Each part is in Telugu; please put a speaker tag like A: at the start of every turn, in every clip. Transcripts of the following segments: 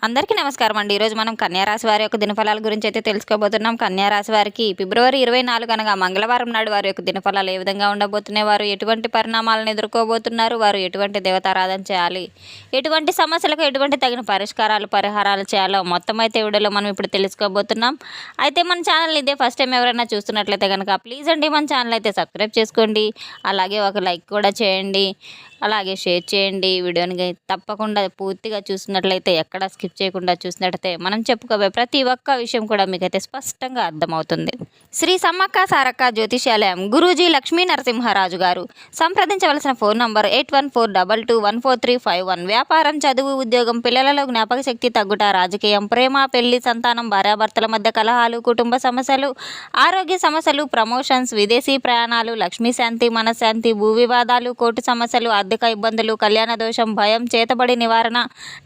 A: అందరికీ నమస్కారం అండి. ఈరోజు మనం కన్యా రాశి వారి యొక్క దినఫలాల గురించి అయితే తెలుసుకోబోతున్నాం. కన్యా రాశి వారికి ఫిబ్రవరి 24 అనగా మంగళవారం నాడు వారి యొక్క దినఫలాలు ఏ విధంగా ఉండబోతున్నాయి, వారు ఎటువంటి పరిణామాలను ఎదుర్కోబోతున్నారు, వారు ఎటువంటి దేవతారాధన చేయాలి, ఎటువంటి సమస్యలకు ఎటువంటి తగిన పరిహారాలు చేయాలో మొత్తం అయితే వీడియోలో మనం ఇప్పుడు తెలుసుకోబోతున్నాం. అయితే మన ఛానల్ ఇదే ఫస్ట్ టైం ఎవరైనా చూస్తున్నట్లయితే కనుక ప్లీజ్ అండి మన ఛానల్ అయితే సబ్స్క్రైబ్ చేసుకోండి. అలాగే ఒక లైక్ కూడా చేయండి, అలాగే షేర్ చేయండి. వీడియోని తప్పకుండా పూర్తిగా చూసినట్లయితే ఎక్కడ స్కిప్ చేయకుండా చూసినట్లయితే మనం చెప్పుకోబోయే ప్రతి ఒక్క విషయం కూడా మీకైతే స్పష్టంగా అర్థమవుతుంది. శ్రీ సమ్మక్క సారక్క జ్యోతిషాలయం గురూజీ లక్ష్మీ నరసింహరాజు గారు. సంప్రదించవలసిన ఫోన్ నంబర్ 8142214351. వ్యాపారం, చదువు, ఉద్యోగం, పిల్లలలో జ్ఞాపక శక్తి తగ్గుట, రాజకీయం, ప్రేమ, పెళ్లి, సంతానం, భార్యాభర్తల మధ్య కలహాలు, కుటుంబ సమస్యలు, ఆరోగ్య సమస్యలు, ప్రమోషన్స్, విదేశీ ప్రయాణాలు, లక్ష్మీ శాంతి, మనశ్శాంతి, భూ వివాదాలు, కోర్టు సమస్యలు, ఆర్థిక ఇబ్బందులు, కళ్యాణ దోషం, భయం, చేతబడి నివారణ,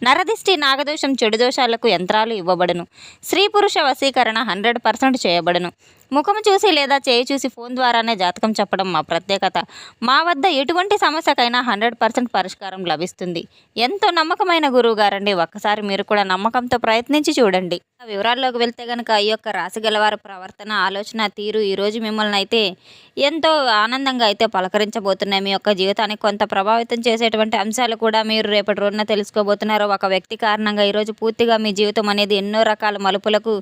A: నరదిష్టి, నాగదోషం, చెడు దోషాలకు యంత్రాలు ఇవ్వబడును. స్త్రీ పురుష వశీకరణ 100% చేయబడును. ముఖం చూసి లేదా చేయి చూసి ఫోన్ ద్వారానే జాతకం చెప్పడం మా ప్రత్యేకత. మా వద్ద ఎటువంటి సమస్యకైనా 100% పరిష్కారం లభిస్తుంది. ఎంతో నమ్మకమైన గురువు గారండి. ఒక్కసారి మీరు కూడా నమ్మకంతో ప్రయత్నించి చూడండి. వివరాల్లోకి వెళ్తే కనుక ఈ యొక్క రాశి గలవారి ప్రవర్తన, ఆలోచన తీరు ఈరోజు మిమ్మల్ని అయితే ఎంతో ఆనందంగా అయితే పలకరించబోతున్నాయి. మీ యొక్క జీవితానికి కొంత ప్రభావితం చేసేటువంటి అంశాలు కూడా మీరు రేపటి రోజున తెలుసుకోబోతున్నారు. ఒక వ్యక్తి కారణంగా ఈరోజు పూర్తిగా మీ జీవితం అనేది ఎన్నో రకాల మలుపులకు,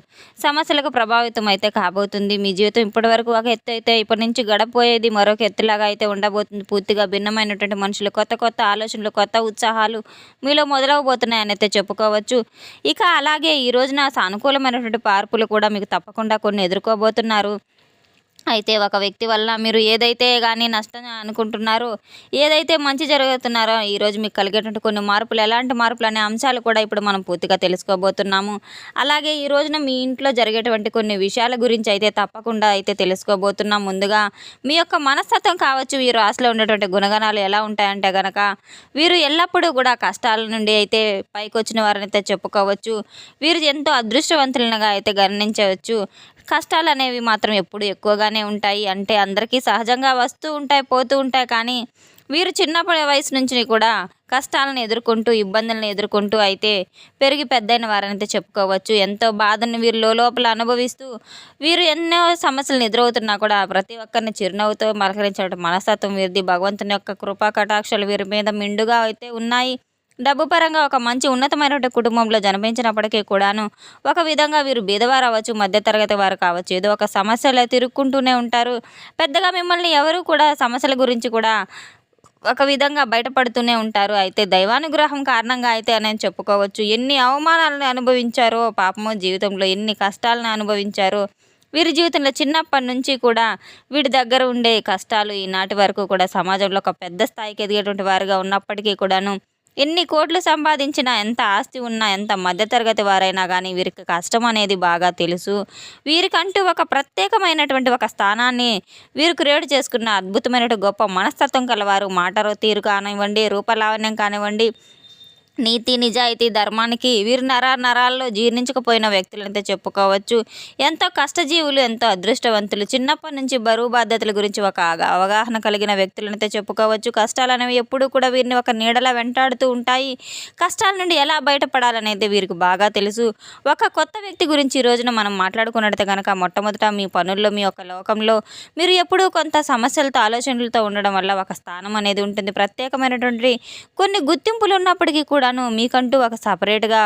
A: సమస్యలకు ప్రభావితం అయితే కాబోతుంది. మీ జీవితం ఇప్పటివరకు ఒక ఎత్తు అయితే ఇప్పటి నుంచి గడపోయేది మరొక ఎత్తులాగా అయితే ఉండబోతుంది. పూర్తిగా భిన్నమైనటువంటి మనుషులు, కొత్త కొత్త ఆలోచనలు, కొత్త ఉత్సాహాలు మీలో మొదలవబోతున్నాయని అయితే చెప్పుకోవచ్చు. ఇక అలాగే ఈ రోజున సానుకూలమైనటువంటి మార్పులు కూడా మీకు తప్పకుండా కొన్ని ఎదుర్కోబోతున్నారు. అయితే ఒక వ్యక్తి వల్ల మీరు ఏదైతే కానీ నష్టం అనుకుంటున్నారో, ఏదైతే మంచి జరుగుతున్నారో ఈరోజు మీకు కలిగేటువంటి కొన్ని మార్పులు, ఎలాంటి మార్పులు అనే అంశాలు కూడా ఇప్పుడు మనం పూర్తిగా తెలుసుకోబోతున్నాము. అలాగే ఈ రోజున మీ ఇంట్లో జరిగేటువంటి కొన్ని విషయాల గురించి అయితే తప్పకుండా అయితే తెలుసుకోబోతున్నాం. ముందుగా మీ యొక్క మనస్తత్వం కావచ్చు, ఈ రాశిలో ఉండేటువంటి గుణగణాలు ఎలా ఉంటాయంటే కనుక వీరు ఎల్లప్పుడూ కూడా కష్టాల నుండి అయితే పైకి వచ్చిన వారని అయితే చెప్పుకోవచ్చు. వీరు ఎంతో అదృష్టవంతులుగా అయితే గమనించవచ్చు. కష్టాలు అనేవి మాత్రం ఎప్పుడు ఎక్కువగానే ఉంటాయి. అంటే అందరికీ సహజంగా వస్తూ ఉంటాయి, పోతూ ఉంటాయి. కానీ వీరు చిన్నప్పటి వయసు నుంచి కూడా కష్టాలను ఎదుర్కొంటూ, ఇబ్బందులను ఎదుర్కొంటూ అయితే పెరిగి పెద్దయిన వారనైతే చెప్పుకోవచ్చు. ఎంతో బాధను వీరు లోపల అనుభవిస్తూ వీరు ఎన్నో సమస్యలను ఎదురవుతున్నా కూడా ప్రతి ఒక్కరిని చిరునవ్వుతో మలకరించే మనస్తత్వం వీరిది. భగవంతుని యొక్క కృపా కటాక్షాలు వీరి మీద మెండుగా అయితే ఉన్నాయి. డబ్బు పరంగా ఒక మంచి ఉన్నతమైనటువంటి కుటుంబంలో జన్మించినప్పటికీ కూడాను ఒక విధంగా వీరు బీదవారు అవ్వచ్చు, మధ్యతరగతి వారు కావచ్చు, ఏదో ఒక సమస్యలు తిరుక్కుంటూనే ఉంటారు. పెద్దగా మిమ్మల్ని ఎవరు కూడా సమస్యల గురించి కూడా ఒక విధంగా బయటపడుతూనే ఉంటారు. అయితే దైవానుగ్రహం కారణంగా అయితే అని చెప్పుకోవచ్చు. ఎన్ని అవమానాలను అనుభవించారో పాపము, జీవితంలో ఎన్ని కష్టాలను అనుభవించారో వీరి జీవితంలో చిన్నప్పటి నుంచి కూడా వీడి దగ్గర ఉండే కష్టాలు ఈనాటి వరకు కూడా సమాజంలో ఒక పెద్ద స్థాయికి ఎదిగేటువంటి వారుగా ఉన్నప్పటికీ కూడాను ఎన్ని కోట్లు సంపాదించినా, ఎంత ఆస్తి ఉన్నా, ఎంత మధ్యతరగతి వారైనా కానీ వీరికి కష్టం అనేది బాగా తెలుసు. వీరికంటూ ఒక ప్రత్యేకమైనటువంటి ఒక స్థానాన్ని వీరు క్రియేట్ చేసుకున్న అద్భుతమైనటువంటి గొప్ప మనస్తత్వం కలవారు. మాట తీరు కానివ్వండి, రూపలావణ్యం కానివ్వండి, నీతి, నిజాయితీ, ధర్మానికి వీరు నరాల్లో జీర్ణించకపోయిన వ్యక్తులంతా చెప్పుకోవచ్చు. ఎంతో కష్టజీవులు, ఎంతో అదృష్టవంతులు. చిన్నప్పటి నుంచి బరువు బాధ్యతల గురించి ఒక అవగాహన కలిగిన వ్యక్తులనైతే చెప్పుకోవచ్చు. కష్టాలు అనేవి ఎప్పుడూ కూడా వీరిని ఒక నీడలా వెంటాడుతూ ఉంటాయి. కష్టాల నుండి ఎలా బయటపడాలనేది వీరికి బాగా తెలుసు. ఒక కొత్త వ్యక్తి గురించి ఈ రోజున మనం మాట్లాడుకున్నట్లయితే కనుక మొట్టమొదట మీ పనుల్లో, మీ యొక్క లోకంలో మీరు ఎప్పుడూ కొంత సమస్యలతో, ఆలోచనలతో ఉండడం వల్ల ఒక స్థానం అనేది ఉంటుంది. ప్రత్యేకమైనటువంటి కొన్ని గుర్తింపులు ఉన్నప్పటికీ కూడాను మీకంటూ ఒక సపరేట్గా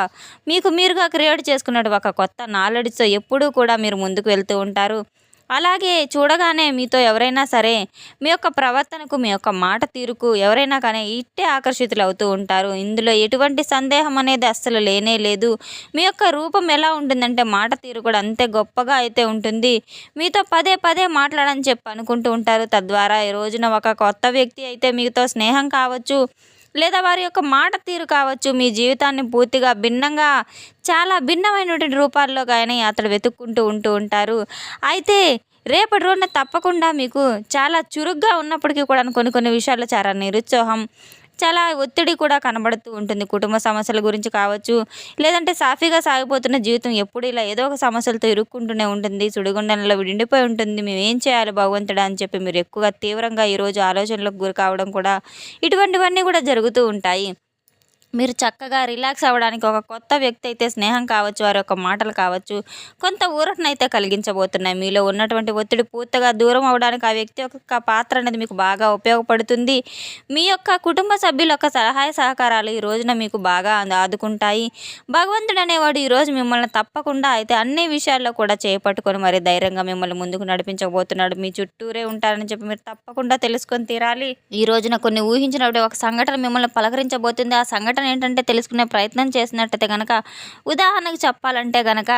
A: మీకు మీరుగా క్రియేట్ చేసుకున్నట్టు ఒక కొత్త నాలెడ్జ్తో ఎప్పుడూ కూడా మీరు ముందుకు వెళ్తూ ఉంటారు. అలాగే చూడగానే మీతో ఎవరైనా సరే మీ యొక్క ప్రవర్తనకు, మీ యొక్క మాట తీరుకు ఎవరైనా కానీ ఇట్టే ఆకర్షితులు అవుతూ ఉంటారు. ఇందులో ఎటువంటి సందేహం అనేది అస్సలు లేనే లేదు. మీ యొక్క రూపం ఎలా ఉంటుందంటే మాట తీరు కూడా అంతే గొప్పగా అయితే ఉంటుంది. మీతో పదే పదే మాట్లాడని చెప్పి అనుకుంటూ ఉంటారు. తద్వారా ఈ రోజున ఒక కొత్త వ్యక్తి అయితే మీతో స్నేహం కావచ్చు, లేదా వారి యొక్క మాట తీరు కావచ్చు, మీ జీవితాన్ని పూర్తిగా భిన్నంగా, చాలా భిన్నమైనటువంటి రూపాల్లో కానీ అతడు వెతుక్కుంటూ ఉంటారు. అయితే రేపటి రోజున తప్పకుండా మీకు చాలా చురుగ్గా ఉన్నప్పటికీ కూడా కొన్ని విషయాల్లో చాలా నిరుత్సాహం, చాలా ఒత్తిడి కూడా కనబడుతూ ఉంటుంది. కుటుంబ సమస్యల గురించి కావచ్చు, లేదంటే సాఫీగా సాగిపోతున్న జీవితం ఎప్పుడు ఇలా ఏదో ఒక సమస్యలతో ఇరుక్కుంటూనే ఉంటుంది. సుడిగుండంలో విడిపోయి ఉంటుంది. మేము ఏం చేయాలి భగవంతుడా అని చెప్పి మీరు ఎక్కువగా తీవ్రంగా ఈరోజు ఆలోచనలకు గురి కావడం కూడా, ఇటువంటివన్నీ కూడా జరుగుతూ ఉంటాయి. మీరు చక్కగా రిలాక్స్ అవ్వడానికి ఒక కొత్త వ్యక్తి అయితే స్నేహం కావచ్చు, వారి యొక్క మాటలు కావచ్చు, కొంత ఊరటనైతే కలిగించబోతున్నాయి. మీలో ఉన్నటువంటి ఒత్తిడి పూర్తిగా దూరం అవ్వడానికి ఆ వ్యక్తి యొక్క పాత్ర అనేది మీకు బాగా ఉపయోగపడుతుంది. మీ యొక్క కుటుంబ సభ్యుల యొక్క సహాయ సహకారాలు ఈ రోజున మీకు బాగా ఆదుకుంటాయి. భగవంతుడు అనేవాడు ఈరోజు మిమ్మల్ని తప్పకుండా అయితే అన్ని విషయాల్లో కూడా చేపట్టుకొని మరి ధైర్యంగా మిమ్మల్ని ముందుకు నడిపించబోతున్నాడు. మీ చుట్టూరే ఉంటారని చెప్పి మీరు తప్పకుండా తెలుసుకొని తీరాలి. ఈ రోజున కొన్ని ఊహించినప్పుడు ఒక సంఘటన మిమ్మల్ని పలకరించబోతుంది. ఆ సంఘటన ఏంటంటే తెలుసుకునే ప్రయత్నం చేసినట్టయితే గనక, ఉదాహరణకు చెప్పాలంటే గనక,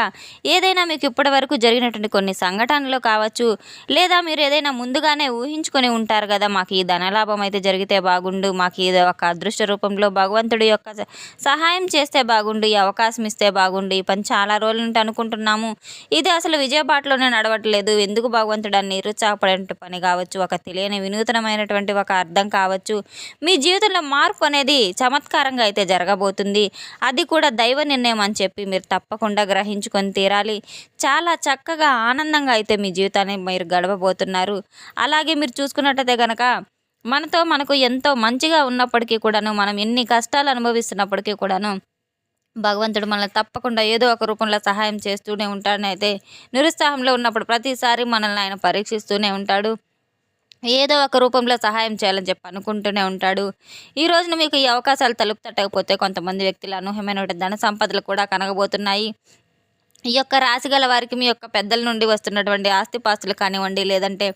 A: ఏదైనా మీకు ఇప్పటి వరకు జరిగినటువంటి కొన్ని సంఘటనలు కావచ్చు, లేదా మీరు ఏదైనా ముందుగానే ఊహించుకొని ఉంటారు కదా, మాకు ఈ ధనలాభం అయితే జరిగితే బాగుండు, మాకు ఇది ఒక అదృష్ట రూపంలో భగవంతుడి యొక్క సహాయం చేస్తే బాగుండు, ఈ అవకాశం ఇస్తే బాగుండు, ఈ పని చాలా రోజుల నుండి అనుకుంటున్నాము, ఇది అసలు విజయబాటలోనే నడవట్లేదు, ఎందుకు భగవంతుడు అని నిరుత్సాహపడే పని కావచ్చు, ఒక తెలియని వినూతనమైనటువంటి ఒక అర్థం కావచ్చు, మీ జీవితంలో మార్పు అనేది చమత్కారంగా అయితే జరగబోతుంది. అది కూడా దైవ నిర్ణయం అని చెప్పి మీరు తప్పకుండా గ్రహించుకొని తీరాలి. చాలా చక్కగా ఆనందంగా అయితే మీ జీవితాన్ని మీరు గడపబోతున్నారు. అలాగే మీరు చూసుకున్నట్టయితే కనుక, మనకు ఎంతో మంచిగా ఉన్నప్పటికీ కూడాను, మనం ఎన్ని కష్టాలు అనుభవిస్తున్నప్పటికీ కూడాను భగవంతుడు మనల్ని తప్పకుండా ఏదో ఒక రూపంలో సహాయం చేస్తూనే ఉంటాడని అయితే, నిరుత్సాహంలో ఉన్నప్పుడు ప్రతిసారి మనల్ని ఆయన పరీక్షిస్తూనే ఉంటాడు. ఏదో ఒక రూపంలో సహాయం చేయాలని చెప్పి అనుకుంటూనే ఉంటాడు. ఈ రోజున మీకు ఈ అవకాశాలు తలుపు తట్టకపోతే కొంతమంది వ్యక్తులు అనూహ్యమైన ధన సంపదలు కూడా కనగబోతున్నాయి. ఈ యొక్క రాశి గల వారికి మీ యొక్క పెద్దల నుండి వస్తున్నటువంటి ఆస్తిపాస్తులు కానివ్వండి, లేదంటే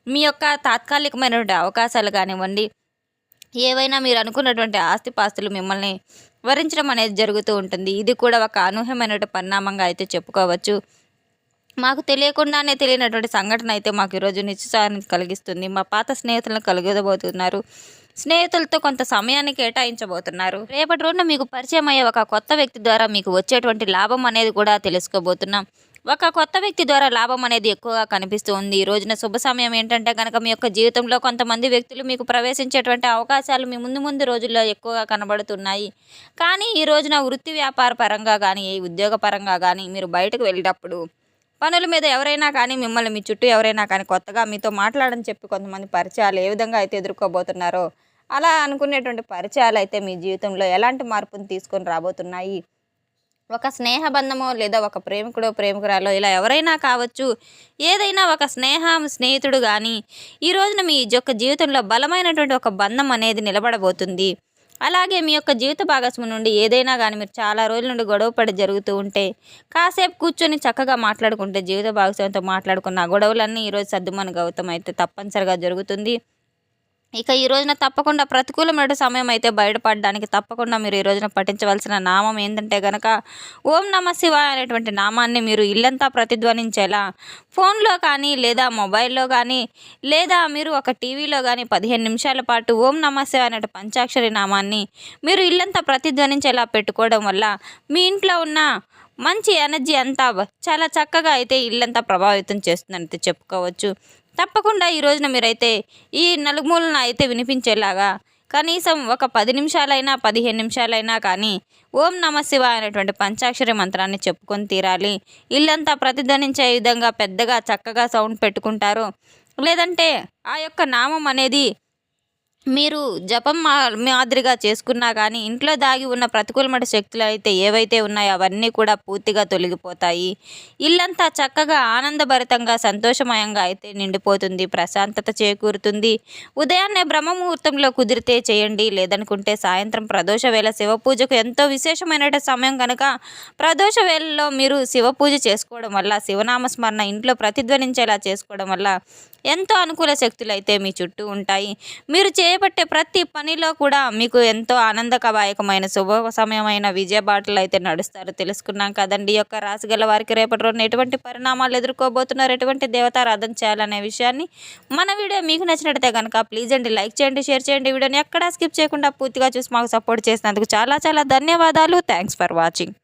A: మీ యొక్క తాత్కాలికమైనటువంటి అవకాశాలు కానివ్వండి, ఏవైనా మీరు అనుకున్నటువంటి ఆస్తిపాస్తులు మిమ్మల్ని వరించడం అనేది జరుగుతూ ఉంటుంది. ఇది కూడా ఒక అనూహ్యమైనటువంటి పరిణామంగా అయితే చెప్పుకోవచ్చు. మాకు తెలియకుండానే తెలియనటువంటి సంఘటన అయితే మాకు ఈరోజు నిత్యుత్సాహాన్ని కలిగిస్తుంది. మా పాత స్నేహితులను కలుగబోతున్నారు. స్నేహితులతో కొంత సమయాన్ని కేటాయించబోతున్నారు. రేపటి రోజున మీకు పరిచయం అయ్యే ఒక కొత్త వ్యక్తి ద్వారా మీకు వచ్చేటువంటి లాభం అనేది కూడా తెలుసుకోబోతున్నాం. ఒక కొత్త వ్యక్తి ద్వారా లాభం అనేది ఎక్కువగా కనిపిస్తూ ఉంది. ఈ రోజున శుభ సమయం ఏంటంటే కనుక, మీ యొక్క జీవితంలో కొంతమంది వ్యక్తులు మీకు ప్రవేశించేటువంటి అవకాశాలు మీ ముందు రోజుల్లో ఎక్కువగా కనబడుతున్నాయి. కానీ ఈ రోజున వృత్తి వ్యాపార పరంగా కానీ, ఉద్యోగ పరంగా కానీ మీరు బయటకు వెళ్ళేటప్పుడు పనుల మీద ఎవరైనా కానీ, మిమ్మల్ని మీ చుట్టూ ఎవరైనా కానీ కొత్తగా మీతో మాట్లాడని చెప్పి కొంతమంది పరిచయాలు ఏ విధంగా అయితే ఎదుర్కోబోతున్నారో, అలా అనుకునేటువంటి పరిచయాలు అయితే మీ జీవితంలో ఎలాంటి మార్పును తీసుకొని రాబోతున్నాయి. ఒక స్నేహబంధమో లేదా ఒక ప్రేమికుడో ప్రేమికురాలో ఇలా ఎవరైనా కావచ్చు, ఏదైనా ఒక స్నేహితుడు కానీ ఈ రోజున మీ యొక్క జీవితంలో బలమైనటువంటి ఒక బంధం అనేది నిలబడబోతుంది. అలాగే మీ యొక్క జీవిత భాగస్వామి నుండి ఏదైనా కానీ మీరు చాలా రోజుల నుండి గొడవపడి జరుగుతూ ఉంటే, కాసేపు కూర్చొని చక్కగా మాట్లాడుకుంటే, జీవిత భాగస్వామితో మాట్లాడుకున్న ఆ గొడవలన్నీ ఈరోజు సద్దుమణుగవుతం అయితే తప్పనిసరిగా జరుగుతుంది. ఇక ఈ రోజున తప్పకుండా ప్రతికూలమైన సమయం అయితే బయటపడడానికి తప్పకుండా మీరు ఈ రోజున పఠించవలసిన నామం ఏంటంటే గనక, ఓం నమ శివాయ అనేటువంటి నామాన్ని మీరు ఇల్లంతా ప్రతిధ్వనించేలా ఫోన్లో కానీ, లేదా మొబైల్లో కానీ, లేదా మీరు ఒక టీవీలో కానీ 15 నిమిషాల పాటు ఓం నమ శివాయ అనే పంచాక్షరి నామాన్ని మీరు ఇల్లంతా ప్రతిధ్వనించేలా పెట్టుకోవడం వల్ల మీ ఇంట్లో ఉన్న మంచి ఎనర్జీ అంతా చాలా చక్కగా అయితే ఇల్లంతా ప్రభావితం చేస్తుందని చెప్పుకోవచ్చు. తప్పకుండా ఈ రోజున మీరైతే ఈ నలుమూలన అయితే వినిపించేలాగా కనీసం ఒక 10 నిమిషాలైనా 15 నిమిషాలైనా కానీ ఓం నమ శివాయ అనేటువంటి పంచాక్షరి మంత్రాన్ని చెప్పుకొని తీరాలి. ఇల్లంతా ప్రతిధ్వనించే విధంగా పెద్దగా చక్కగా సౌండ్ పెట్టుకుంటారు. లేదంటే ఆ యొక్క నామం అనేది మీరు జపం మాదిరిగా చేసుకున్నా కానీ, ఇంట్లో దాగి ఉన్న ప్రతికూలమైన శక్తులు అయితే ఏవైతే ఉన్నాయో అవన్నీ కూడా పూర్తిగా తొలగిపోతాయి. ఇల్లంతా చక్కగా ఆనందభరితంగా సంతోషమయంగా అయితే నిండిపోతుంది. ప్రశాంతత చేకూరుతుంది. ఉదయాన్నే బ్రహ్మముహూర్తంలో కుదిరితే చేయండి, లేదనుకుంటే సాయంత్రం ప్రదోష వేళ శివ పూజకు ఎంతో విశేషమైన సమయం కనుక, ప్రదోష వేళలో మీరు శివ పూజ చేసుకోవడం వల్ల, శివనామస్మరణ ఇంట్లో ప్రతిధ్వనించేలా చేసుకోవడం వల్ల ఎంతో అనుకూల శక్తులు అయితే మీ చుట్టూ ఉంటాయి. మీరు చేపట్టే ప్రతి పనిలో కూడా మీకు ఎంతో ఆనందకరమైన శుభ సమయమైన విజయబాటలు అయితే నడుస్తారు. తెలుసుకున్నాం కదండి. ఈ యొక్క రాశి గల వారికి రేపటి రోజున ఎటువంటి పరిణామాలు ఎదుర్కోబోతున్నారు, ఎటువంటి దేవతారాధన చేయాలనే విషయాన్ని మన వీడియో మీకు నచ్చినట్టయితే కనుక ప్లీజ్ అండి లైక్ చేయండి, షేర్ చేయండి. వీడియోని ఎక్కడా స్కిప్ చేయకుండా పూర్తిగా చూసి మాకు సపోర్ట్ చేసినందుకు చాలా చాలా ధన్యవాదాలు. Thanks for watching.